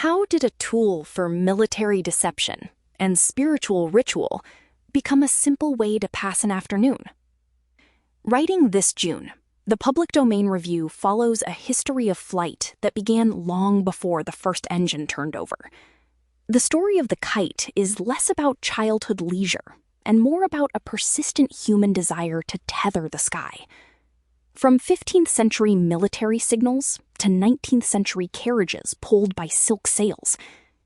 How did a tool for military deception and spiritual ritual become a simple way to pass an afternoon? Writing this June, the Public Domain Review follows a history of flight that began long before the first engine turned over. The story of the kite is less about childhood leisure and more about a persistent human desire to tether the sky. From 15th-century military signals to 19th-century carriages pulled by silk sails,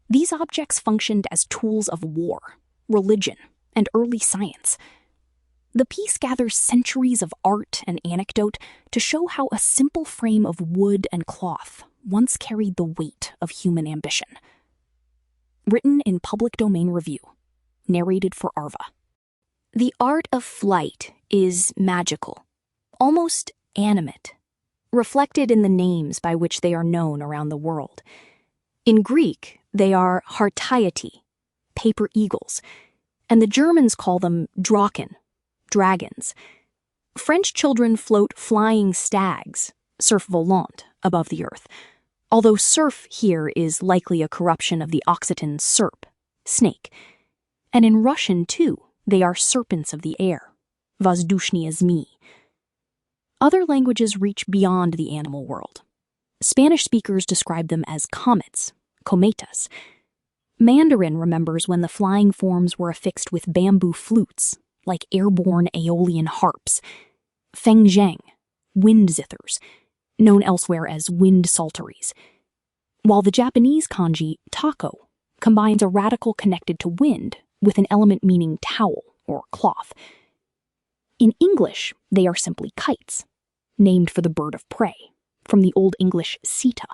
these objects functioned as tools of war, religion, and early science. The piece gathers centuries of art and anecdote to show how a simple frame of wood and cloth once carried the weight of human ambition. Written in Public Domain Review. Narrated for Arva. The art of flight is magical, almost animate, reflected in the names by which they are known around the world. In Greek, they are hartiati, paper eagles, and the Germans call them draken, dragons. French children float flying stags, surf volant, above the earth, although surf here is likely a corruption of the Occitan serp, snake. And in Russian, too, they are serpents of the air, vazdushnie zmi. Other languages reach beyond the animal world. Spanish speakers describe them as comets, cometas. Mandarin remembers when the flying forms were affixed with bamboo flutes, like airborne Aeolian harps. Fengzheng, wind zithers, known elsewhere as wind psalteries. While the Japanese kanji tako combines a radical connected to wind with an element meaning towel or cloth. In English, they are simply kites, named for the bird of prey, from the Old English sita,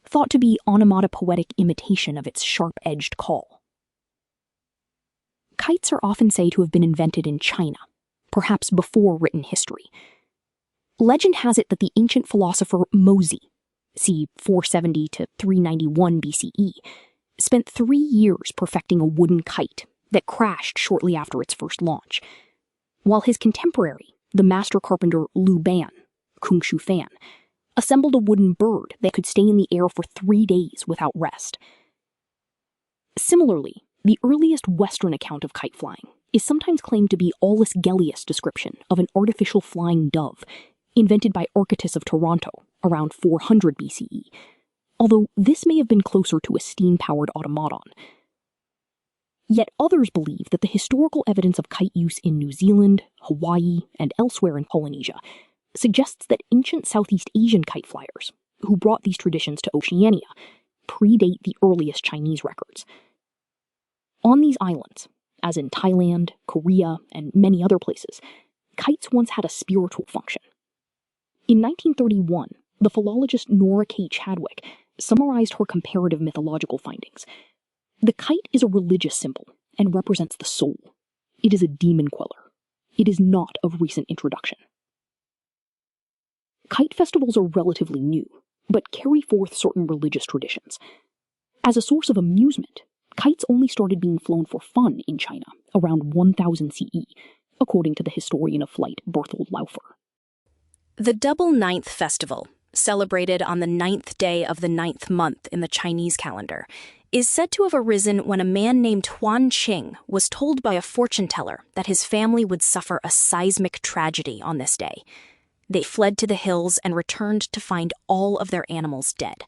thought to be onomatopoetic imitation of its sharp-edged call. Kites are often said to have been invented in China, perhaps before written history. Legend has it that the ancient philosopher Mozi, c. 470 to 391 BCE, spent 3 years perfecting a wooden kite that crashed shortly after its first launch, while his contemporary, the master carpenter Lu Ban, Kung Shu Fan, assembled a wooden bird that could stay in the air for 3 days without rest. Similarly, the earliest Western account of kite flying is sometimes claimed to be Aulus Gellius' description of an artificial flying dove invented by Archytas of Toronto around 400 BCE, although this may have been closer to a steam-powered automaton. Yet others believe that the historical evidence of kite use in New Zealand, Hawaii, and elsewhere in Polynesia suggests that ancient Southeast Asian kite flyers, who brought these traditions to Oceania, predate the earliest Chinese records. On these islands, as in Thailand, Korea, and many other places, kites once had a spiritual function. In 1931, the philologist Nora K. Chadwick summarized her comparative mythological findings. The kite is a religious symbol and represents the soul. It is a demon queller. It is not of recent introduction. Kite festivals are relatively new, but carry forth certain religious traditions. As a source of amusement, kites only started being flown for fun in China around 1000 CE, according to the historian of flight Berthold Laufer. The Double Ninth Festival, celebrated on the 9th day of the 9th month in the Chinese calendar, is said to have arisen when a man named Huan Qing was told by a fortune teller that his family would suffer a seismic tragedy on this day. They fled to the hills and returned to find all of their animals dead.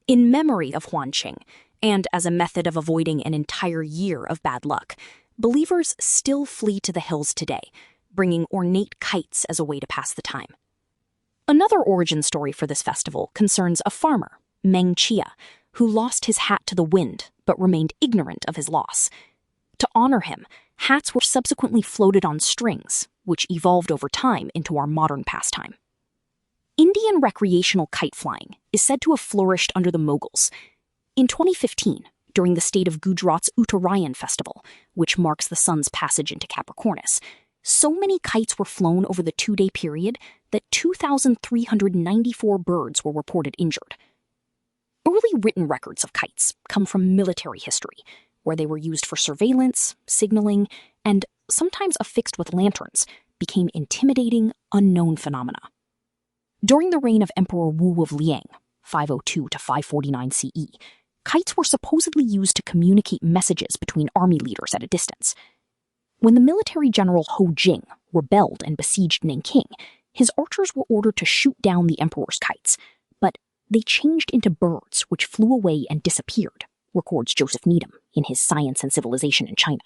In memory of Huan Qing, and as a method of avoiding an entire year of bad luck, believers still flee to the hills today, bringing ornate kites as a way to pass the time. Another origin story for this festival concerns a farmer, Meng Chia, who lost his hat to the wind but remained ignorant of his loss. To honor him, hats were subsequently floated on strings, which evolved over time into our modern pastime. Indian recreational kite flying is said to have flourished under the Mughals. In 2015, during the state of Gujarat's Uttarayan festival, which marks the sun's passage into Capricornus, so many kites were flown over the 2-day period that 2,394 birds were reported injured. Early written records of kites come from military history, where they were used for surveillance, signaling, and, sometimes affixed with lanterns, became intimidating, unknown phenomena. During the reign of Emperor Wu of Liang, 502 to 549 CE, Kites were supposedly used to communicate messages between army leaders at a distance. When the military general Ho Jing rebelled and besieged Nanking, his archers were ordered to shoot down the emperor's kites, but they changed into birds which flew away and disappeared, records Joseph Needham in his Science and Civilization in China.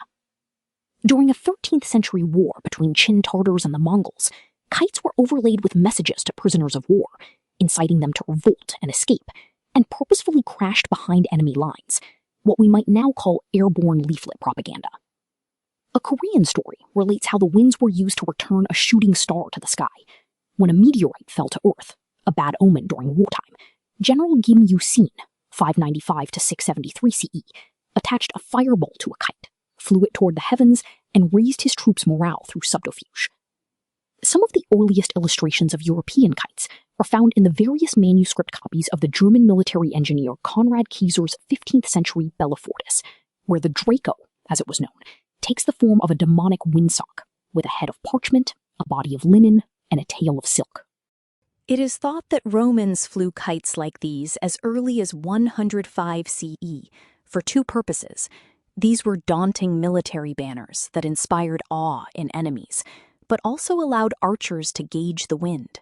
During a 13th-century war between Qin Tartars and the Mongols, kites were overlaid with messages to prisoners of war, inciting them to revolt and escape, and purposefully crashed behind enemy lines, what we might now call airborne leaflet propaganda. A Korean story relates how the winds were used to return a shooting star to the sky. When a meteorite fell to Earth, a bad omen during wartime, General Kim Yu-sin, 595 to 673 CE, attached a fireball to a kite, flew it toward the heavens, and raised his troops' morale through subterfuge. Some of the earliest illustrations of European kites are found in the various manuscript copies of the German military engineer Conrad Kieser's 15th-century Bellefortis, where the Draco, as it was known, takes the form of a demonic windsock, with a head of parchment, a body of linen, and a tail of silk. It is thought that Romans flew kites like these as early as 105 CE for two purposes. These were daunting military banners that inspired awe in enemies, but also allowed archers to gauge the wind.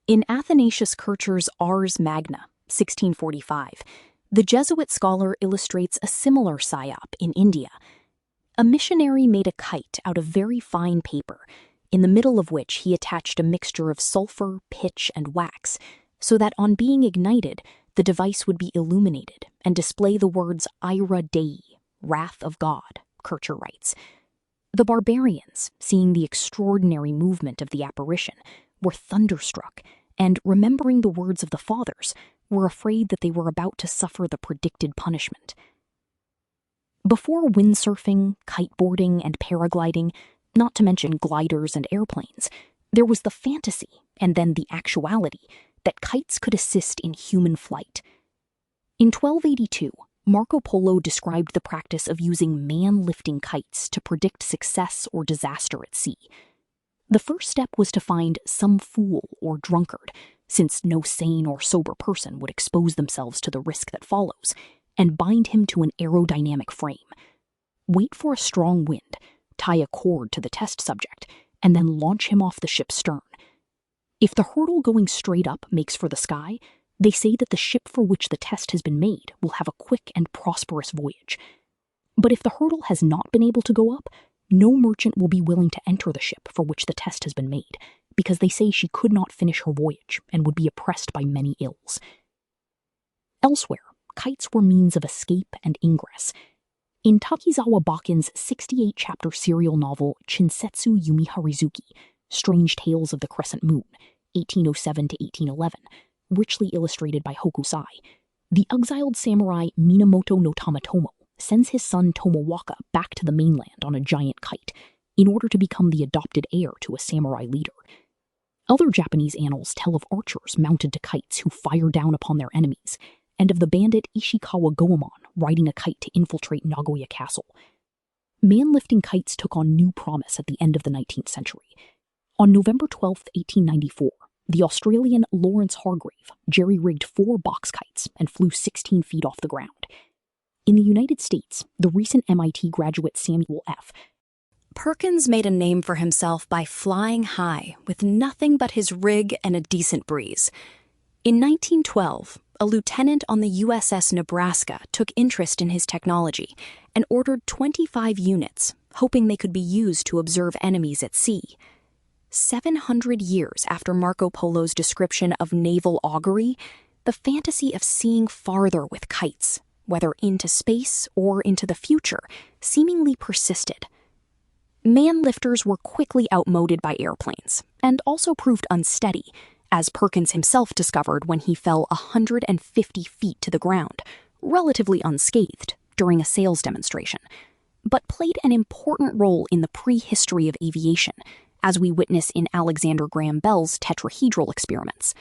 In Athanasius Kircher's Ars Magna, 1645, the Jesuit scholar illustrates a similar psyop in India. A missionary made a kite out of very fine paper, in the middle of which he attached a mixture of sulfur, pitch, and wax, so that on being ignited, the device would be illuminated and display the words Ira Dei, wrath of God, Kircher writes. The barbarians, seeing the extraordinary movement of the apparition, were thunderstruck, and remembering the words of the fathers, were afraid that they were about to suffer the predicted punishment. Before windsurfing, kiteboarding, and paragliding, not to mention gliders and airplanes, there was the fantasy, and then the actuality, that kites could assist in human flight. In 1282, Marco Polo described the practice of using man-lifting kites to predict success or disaster at sea. The first step was to find some fool or drunkard, since no sane or sober person would expose themselves to the risk that follows, and bind him to an aerodynamic frame. Wait for a strong wind, tie a cord to the test subject, and then launch him off the ship's stern. If the hurdle going straight up makes for the sky, they say that the ship for which the test has been made will have a quick and prosperous voyage. But if the hurdle has not been able to go up, no merchant will be willing to enter the ship for which the test has been made, because they say she could not finish her voyage and would be oppressed by many ills. Elsewhere, kites were means of escape and ingress. In Takizawa Bakin's 68-chapter serial novel Shinsetsu Yumi Harizuki, Strange Tales of the Crescent Moon, 1807 to 1811, richly illustrated by Hokusai, the exiled samurai Minamoto no Tamatomo sends his son Tomowaka back to the mainland on a giant kite in order to become the adopted heir to a samurai leader. Other Japanese annals tell of archers mounted to kites who fire down upon their enemies, and of the bandit Ishikawa Goemon riding a kite to infiltrate Nagoya Castle. Man-lifting kites took on new promise at the end of the 19th century. On November 12, 1894, the Australian Lawrence Hargrave jerry-rigged 4 box kites and flew 16 feet off the ground. In the United States, the recent MIT graduate Samuel F. Perkins made a name for himself by flying high with nothing but his rig and a decent breeze. In 1912, a lieutenant on the USS Nebraska took interest in his technology and ordered 25 units, hoping they could be used to observe enemies at sea. 700 years after Marco Polo's description of naval augury, the fantasy of seeing farther with kites, whether into space or into the future, seemingly persisted. Man-lifters were quickly outmoded by airplanes, and also proved unsteady, as Perkins himself discovered when he fell 150 feet to the ground, relatively unscathed, during a sales demonstration, but played an important role in the prehistory of aviation, as we witness in Alexander Graham Bell's tetrahedral experiments.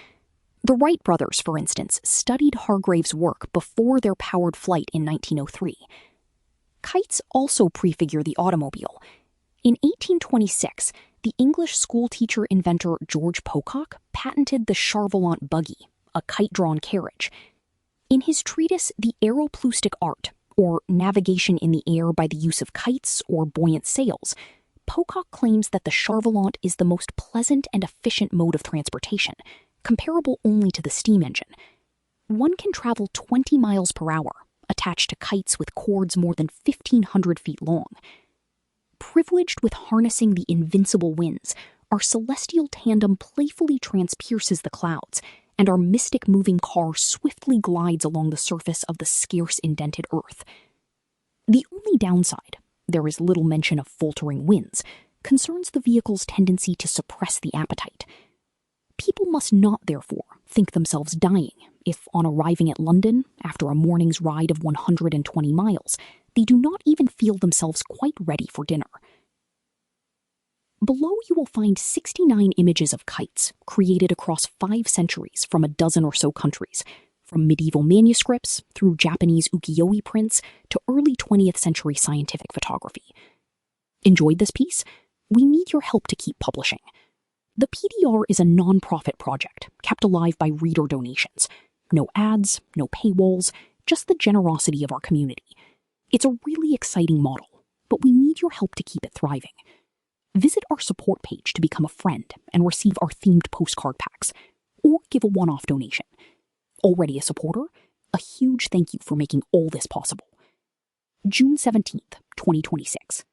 The Wright brothers, for instance, studied Hargrave's work before their powered flight in 1903. Kites also prefigure the automobile. In 1826, the English schoolteacher inventor George Pocock patented the Charvolante buggy, a kite-drawn carriage. In his treatise, The Aeroplustic Art, or Navigation in the Air by the Use of Kites or Buoyant Sails, Pocock claims that the char-volant is the most pleasant and efficient mode of transportation, comparable only to the steam engine. One can travel 20 miles per hour, attached to kites with cords more than 1,500 feet long. Privileged with harnessing the invincible winds, our celestial tandem playfully transpierces the clouds, and our mystic moving car swiftly glides along the surface of the scarce indented earth. The only downside, there is little mention of faltering winds, concerns the vehicle's tendency to suppress the appetite. People must not, therefore, think themselves dying if, on arriving at London, after a morning's ride of 120 miles, they do not even feel themselves quite ready for dinner. Below you will find 69 images of kites created across 5 centuries from a dozen or so countries, from medieval manuscripts through Japanese ukiyo-e prints to early 20th century scientific photography. Enjoyed this piece? We need your help to keep publishing. The PDR is a non-profit project kept alive by reader donations. No ads, no paywalls, just the generosity of our community. It's a really exciting model, but we need your help to keep it thriving. Visit our support page to become a friend and receive our themed postcard packs, or give a one-off donation. Already a supporter? A huge thank you for making all this possible. June 17th, 2026.